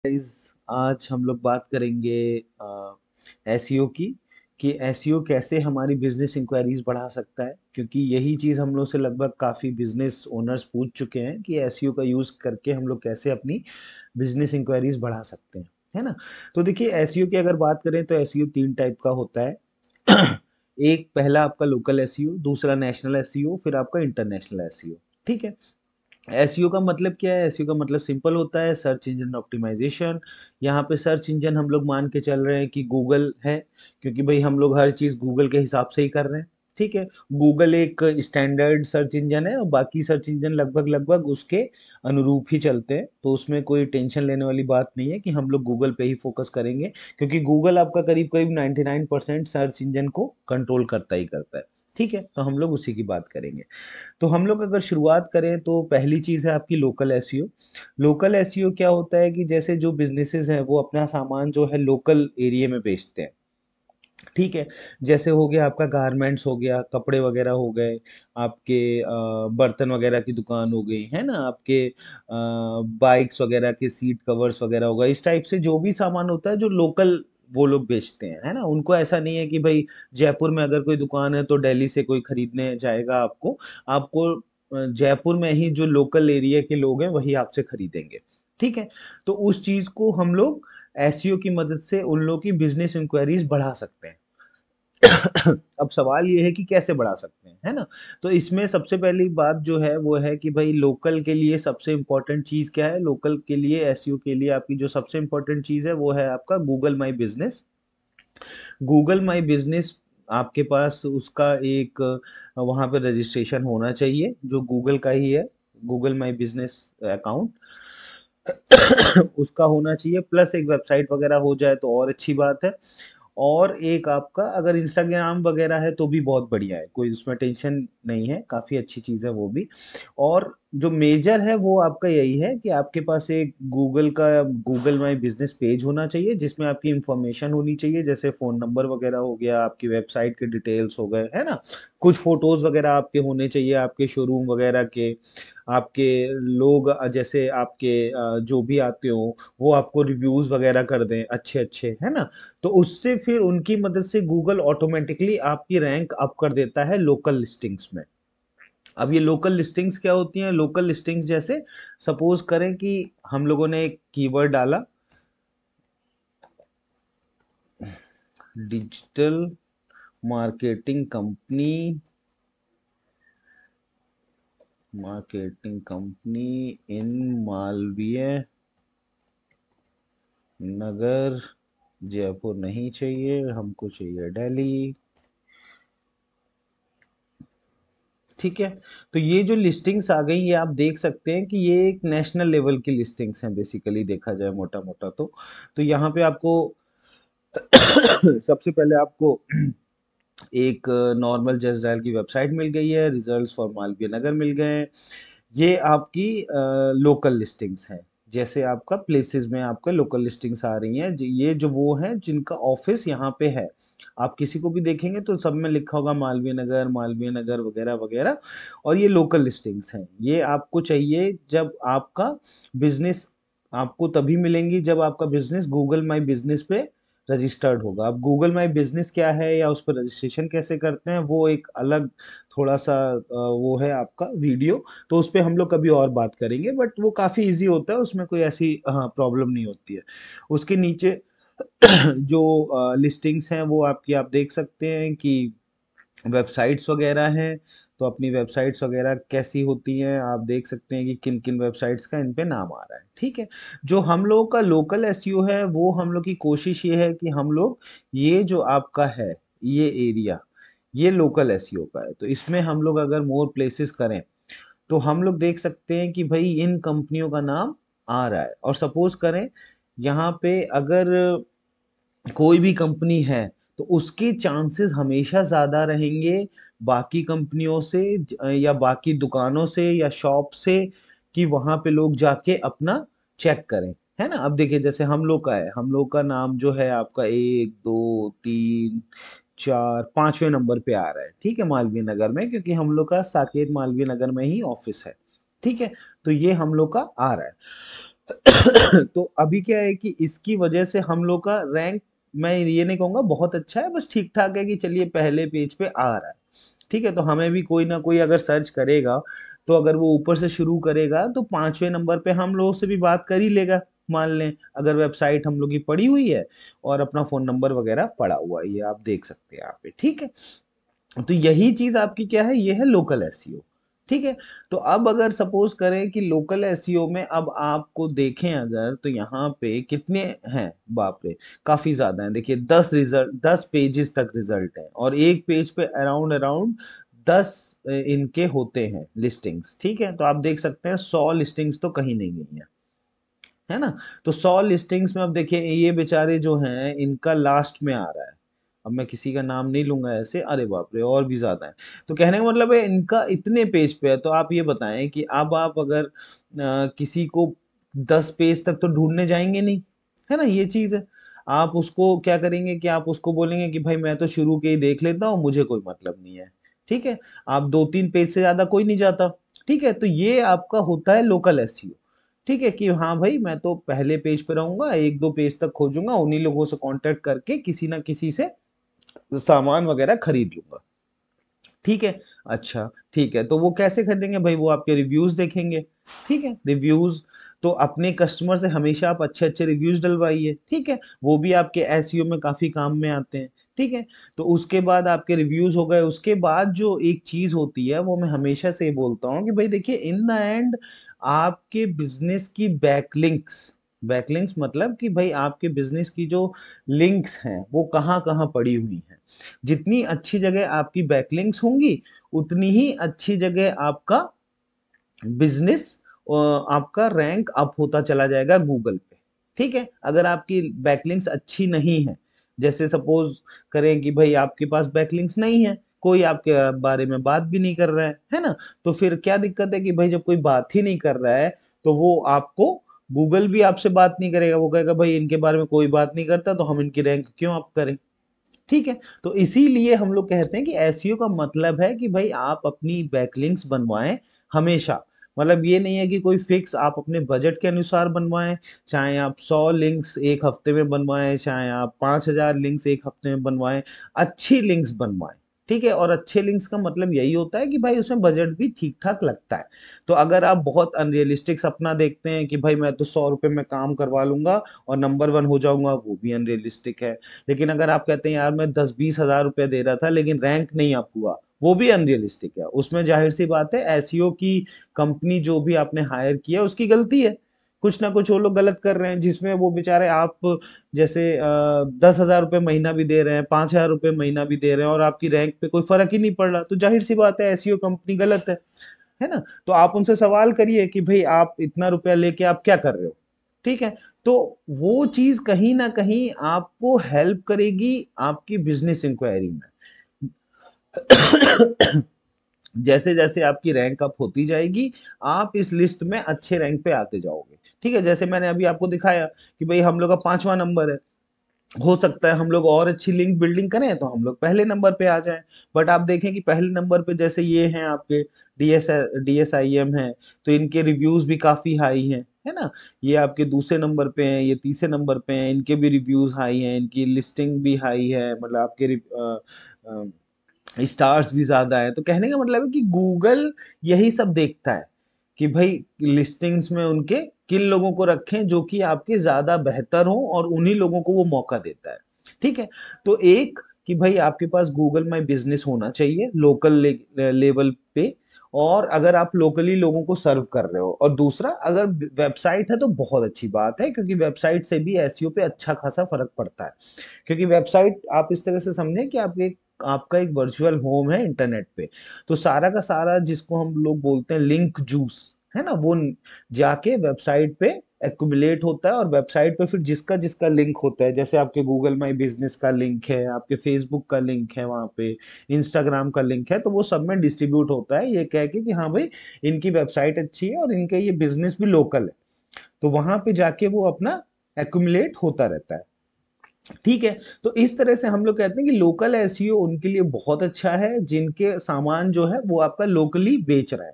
Guys, आज हम लोग बात करेंगे एसईओ की कि एसईओ कैसे हमारी बिजनेस इंक्वायरीज बढ़ा सकता है, क्योंकि यही चीज़ हम लोग से लगभग काफ़ी बिजनेस ओनर्स पूछ चुके हैं कि एसईओ का यूज़ करके हम लोग कैसे अपनी बिजनेस इंक्वायरीज बढ़ा सकते हैं, है ना। तो देखिए, एसईओ की अगर बात करें तो एसईओ तीन टाइप का होता है। एक पहला आपका लोकल एसईओ, दूसरा नेशनल एसईओ, फिर आपका इंटरनेशनल एसईओ। ठीक है। एसईओ का मतलब क्या है? एसईओ का मतलब सिंपल होता है, सर्च इंजन ऑप्टिमाइजेशन। यहाँ पे सर्च इंजन हम लोग मान के चल रहे हैं कि गूगल है, क्योंकि भाई हम लोग हर चीज़ गूगल के हिसाब से ही कर रहे हैं। ठीक है। गूगल एक स्टैंडर्ड सर्च इंजन है और बाकी सर्च इंजन लगभग लगभग उसके अनुरूप ही चलते हैं, तो उसमें कोई टेंशन लेने वाली बात नहीं है कि हम लोग गूगल पे ही फोकस करेंगे, क्योंकि गूगल आपका करीब करीब 99% सर्च इंजन को कंट्रोल करता ही करता है। ठीक है, तो हम लोग उसी की बात करेंगे। तो हम लोग अगर शुरुआत करें तो पहली चीज़ है आपकी लोकल एसईओ। लोकल एसईओ क्या होता है कि जैसे जो बिजनेसेस हैं वो अपना सामान जो है लोकल एरिया में बेचते हैं। ठीक है। जैसे हो गया आपका गारमेंट्स, हो गया कपड़े वगैरह, हो गए आपके बर्तन वगैरह की दुकान हो गई, है ना, आपके बाइक्स वगैरह के सीट कवर्स वगैरह हो गए। इस टाइप से जो भी सामान होता है जो लोकल वो लोग बेचते हैं, है ना। उनको ऐसा नहीं है कि भाई जयपुर में अगर कोई दुकान है तो दिल्ली से कोई खरीदने जाएगा आपको। आपको जयपुर में ही जो लोकल एरिया के लोग हैं वही आपसे खरीदेंगे। ठीक है। तो उस चीज को हम लोग एसईओ की मदद से उन लोगों की बिजनेस इंक्वायरीज बढ़ा सकते हैं। अब सवाल ये है कि कैसे बढ़ा सकते हैं, है ना। तो इसमें सबसे पहली बात जो है वो है कि भाई लोकल के लिए सबसे इम्पोर्टेंट चीज क्या है? लोकल के लिए, एसईओ के लिए आपकी जो सबसे इम्पोर्टेंट चीज है वो है आपका Google my business. Google my business आपके पास उसका एक वहां पे रजिस्ट्रेशन होना चाहिए जो गूगल का ही है, गूगल माई बिजनेस अकाउंट। उसका होना चाहिए, प्लस एक वेबसाइट वगैरह हो जाए तो और अच्छी बात है। और एक आपका अगर इंस्टाग्राम वगैरह है तो भी बहुत बढ़िया है, कोई उसमें टेंशन नहीं है, काफ़ी अच्छी चीज़ है वो भी। और जो मेजर है वो आपका यही है कि आपके पास एक गूगल का गूगल माई बिजनेस पेज होना चाहिए जिसमें आपकी इंफॉर्मेशन होनी चाहिए, जैसे फ़ोन नंबर वगैरह हो गया, आपकी वेबसाइट के डिटेल्स हो गए, है ना। कुछ फोटोज़ वगैरह आपके होने चाहिए, आपके शोरूम वगैरह के। आपके लोग जैसे आपके जो भी आते हो वो आपको रिव्यूज वगैरह कर दें अच्छे अच्छे, है ना। तो उससे फिर उनकी मदद से गूगल ऑटोमेटिकली आपकी रैंक अप कर देता है लोकल लिस्टिंग्स में। अब ये लोकल लिस्टिंग्स क्या होती हैं? लोकल लिस्टिंग्स जैसे सपोज करें कि हम लोगों ने एक कीवर्ड डाला, digital marketing company, marketing company in Malviya Nagar, Jaipur नहीं चाहिए हमको, चाहिए दिल्ली। ठीक है। तो ये जो लिस्टिंग्स आ गई ये आप देख सकते हैं कि ये एक नेशनल लेवल की लिस्टिंग्स हैं, बेसिकली देखा जाए मोटा मोटा तो यहाँ पे आपको सबसे पहले आपको एक नॉर्मल जस्ट डायल की वेबसाइट मिल गई है, रिजल्ट्स फॉर मालवीय नगर मिल गए हैं। ये आपकी लोकल लिस्टिंग्स हैं। जैसे आपका प्लेसेस में आपका लोकल लिस्टिंग्स आ रही हैं, ये जो वो हैं जिनका ऑफिस यहाँ पे है। आप किसी को भी देखेंगे तो सब में लिखा होगा मालवीय नगर वगैरह वगैरह। और ये लोकल लिस्टिंग्स हैं, ये आपको चाहिए जब आपका बिजनेस, आपको तभी मिलेंगी जब आपका बिजनेस गूगल माई बिजनेस पे रजिस्टर्ड होगा। अब गूगल माई बिजनेस क्या है या उस पर रजिस्ट्रेशन कैसे करते हैं वो एक अलग थोड़ा सा वो है आपका वीडियो, तो उस पे हम लोग कभी और बात करेंगे, बट वो काफ़ी इजी होता है, उसमें कोई ऐसी प्रॉब्लम नहीं होती है। उसके नीचे जो लिस्टिंग्स हैं वो आपकी आप देख सकते हैं कि वेबसाइट्स वगैरह हैं। तो अपनी वेबसाइट्स वगैरह कैसी होती हैं आप देख सकते हैं कि किन किन वेबसाइट्स का इन पे नाम आ रहा है। ठीक है। जो हम लोगों का लोकल एसईओ है वो हम लोग की कोशिश ये है कि हम लोग ये जो आपका है ये एरिया, ये लोकल एसईओ का है, तो इसमें हम लोग अगर मोर प्लेसेस करें तो हम लोग देख सकते हैं कि भाई इन कंपनियों का नाम आ रहा है। और सपोज करें यहाँ पे अगर कोई भी कंपनी है तो उसके चांसेस हमेशा ज़्यादा रहेंगे बाकी कंपनियों से या बाकी दुकानों से या शॉप से, कि वहाँ पे लोग जाके अपना चेक करें, है ना। अब देखिए जैसे हम लोग का है, हम लोग का नाम जो है आपका 1 2 3 4 5वें नंबर पे आ रहा है, ठीक है, मालवीय नगर में, क्योंकि हम लोग का साकेत मालवीय नगर में ही ऑफिस है। ठीक है। तो ये हम लोग का आ रहा है। तो अभी क्या है कि इसकी वजह से हम लोग का रैंक, मैं ये नहीं कहूँगा बहुत अच्छा है, बस ठीक-ठाक है कि चलिए पहले पेज पे आ रहा है। ठीक है? तो हमें भी कोई ना कोई अगर सर्च करेगा, तो अगर वो ऊपर से शुरू करेगा तो 5वें नंबर पे हम लोगों से भी बात कर ही लेगा, मान लें, अगर वेबसाइट हम लोग की पड़ी हुई है और अपना फ़ोन नंबर वगैरह पड़ा हुआ है, ये आप देख सकते हैं यहाँ पे, ठीक है? तो यही चीज आपकी क्या है, ये है लोकल एसईओ। ठीक है? तो अब अगर सपोज करें कि लोकल एसईओ में अब आपको देखें अगर, तो यहाँ पे कितने हैं, बाप रे, काफी ज्यादा हैं। देखिए 10 पेजेस तक रिजल्ट है, और एक पेज पे अराउंड अराउंड 10 इनके होते हैं लिस्टिंग्स। ठीक है? तो आप देख सकते हैं 100 लिस्टिंग्स तो कहीं नहीं गई हैं, है ना? तो 100 लिस्टिंग्स में अब देखिए ये बेचारे जो हैं इनका लास्ट में आ रहा है। अब मैं किसी का नाम नहीं लूंगा ऐसे, अरे बाप रे, और भी ज्यादा है। तो कहने का मतलब है इनका इतने पेज पे है, तो आप ये बताएं कि अब आप अगर किसी को 10 पेज तक तो ढूंढने जाएंगे नहीं, है ना? ये चीज है। आप उसको क्या करेंगे कि आप उसको बोलेंगे कि भाई मैं तो शुरू के ही देख लेता हूँ, मुझे कोई मतलब नहीं है। ठीक है? आप 2-3 पेज से ज्यादा कोई नहीं जाता। ठीक है? तो ये आपका होता है लोकल एसईओ। ठीक है? कि हाँ भाई मैं तो पहले पेज पे रहूंगा, 1-2 पेज तक खोजूंगा, उन्हीं लोगों से कांटेक्ट करके किसी ना किसी से सामान वगैरह खरीद लूंगा। ठीक है? अच्छा, ठीक है, तो वो कैसे खरीदेंगे भाई? वो आपके रिव्यूज देखेंगे। ठीक है? रिव्यूज, तो अपने कस्टमर से हमेशा आप अच्छे अच्छे रिव्यूज डलवाइए। ठीक है? वो भी आपके एसईओ में काफी काम में आते हैं। ठीक है? तो उसके बाद आपके रिव्यूज हो गए, उसके बाद जो एक चीज होती है वो मैं हमेशा से ये बोलता हूँ कि भाई देखिए इन द एंड आपके बिजनेस की बैकलिंक्स, बैकलिंक्स मतलब कि भाई आपके बिजनेस की जो लिंक्स हैं वो कहाँ कहाँ पड़ी हुई हैं। जितनी अच्छी जगह आपकी बैकलिंक्स होंगी, उतनी ही अच्छी जगह आपका बिजनेस, आपका रैंक अप होता चला जाएगा गूगल पे। ठीक है? अगर आपकी बैकलिंक्स अच्छी नहीं है, जैसे सपोज करें कि भाई आपके पास बैकलिंक्स नहीं है, कोई आपके बारे में बात भी नहीं कर रहा है ना? तो फिर क्या दिक्कत है कि भाई जब कोई बात ही नहीं कर रहा है, तो वो आपको, गूगल भी आपसे बात नहीं करेगा, वो कहेगा भाई इनके बारे में कोई बात नहीं करता, तो हम इनकी रैंक क्यों अप करें? ठीक है? तो इसीलिए हम लोग कहते हैं कि एसईओ का मतलब है कि भाई आप अपनी बैकलिंक्स बनवाएं हमेशा। मतलब ये नहीं है कि कोई फिक्स, आप अपने बजट के अनुसार बनवाएं, चाहे आप 100 लिंक्स एक हफ्ते में बनवाएं, चाहे आप 5,000 लिंक्स एक हफ्ते में बनवाएं, अच्छी लिंक्स बनवाएं। ठीक है? और अच्छे लिंक्स का मतलब यही होता है कि भाई उसमें बजट भी ठीक ठाक लगता है। तो अगर आप बहुत अनरियलिस्टिक सपना देखते हैं कि भाई मैं तो 100 रुपए में काम करवा लूंगा और नंबर वन हो जाऊंगा, वो भी अनरियलिस्टिक है। लेकिन अगर आप कहते हैं यार मैं 10-20 हज़ार रुपया दे रहा था लेकिन रैंक नहीं अप हुआ, वो भी अनरियलिस्टिक है। उसमें जाहिर सी बात है एसईओ की कंपनी जो भी आपने हायर किया उसकी गलती है। कुछ ना कुछ वो लोग गलत कर रहे हैं, जिसमें वो बेचारे आप जैसे 10,000 रुपये महीना भी दे रहे हैं, 5,000 रुपये महीना भी दे रहे हैं, और आपकी रैंक पे कोई फर्क ही नहीं पड़ रहा, तो जाहिर सी बात है एसईओ कंपनी गलत है ना? तो आप उनसे सवाल करिए कि भाई आप इतना रुपया लेके आप क्या कर रहे हो? ठीक है? तो वो चीज कहीं ना कहीं आपको हेल्प करेगी आपकी बिजनेस इंक्वायरी में। जैसे जैसे आपकी रैंक अप होती जाएगी, आप इस लिस्ट में अच्छे रैंक पे आते जाओगे। ठीक है? जैसे मैंने अभी आपको दिखाया कि भाई हम लोग का 5वां नंबर है, हो सकता है हम लोग और अच्छी लिंक बिल्डिंग करें तो हम लोग पहले नंबर पे आ जाएं। बट आप देखें कि पहले नंबर पे जैसे ये हैं आपके डीएसआईएम है, तो इनके रिव्यूज भी काफी हाई हैं, है ना? ये आपके दूसरे नंबर पे हैं, ये तीसरे नंबर पे हैं, इनके भी रिव्यूज हाई हैं, इनकी लिस्टिंग भी हाई है, मतलब आपके स्टार्स भी ज्यादा है। तो कहने का मतलब है कि गूगल यही सब देखता है कि भाई लिस्टिंग्स में उनके किन लोगों को रखें जो कि आपके ज्यादा बेहतर हो, और उन्हीं लोगों को वो मौका देता है। ठीक है? तो एक, कि भाई आपके पास गूगल माई बिजनेस होना चाहिए लोकल लेवल पे, और अगर आप लोकली लोगों को सर्व कर रहे हो, और दूसरा अगर वेबसाइट है तो बहुत अच्छी बात है, क्योंकि वेबसाइट से भी एसईओ पे अच्छा खासा फर्क पड़ता है। क्योंकि वेबसाइट आप इस तरह से समझें कि आपके, आपका एक वर्चुअल होम है इंटरनेट पे, तो सारा का सारा जिसको हम लोग बोलते हैं लिंक जूस, है ना, वो जाके वेबसाइट पे एक्युमुलेट होता है, और वेबसाइट पे फिर जिसका जिसका लिंक होता है, जैसे आपके गूगल माई बिजनेस का लिंक है, आपके फेसबुक का लिंक है, वहां पे इंस्टाग्राम का लिंक है, तो वो सब में डिस्ट्रीब्यूट होता है, ये कह के कि हाँ भाई इनकी वेबसाइट अच्छी है और इनका ये बिजनेस भी लोकल है। तो वहां पे जाके वो अपना एक्युमुलेट होता रहता है। ठीक है? तो इस तरह से हम लोग कहते हैं कि लोकल एसईओ उनके लिए बहुत अच्छा है जिनके सामान जो है वो आपका लोकली बेच रहा है।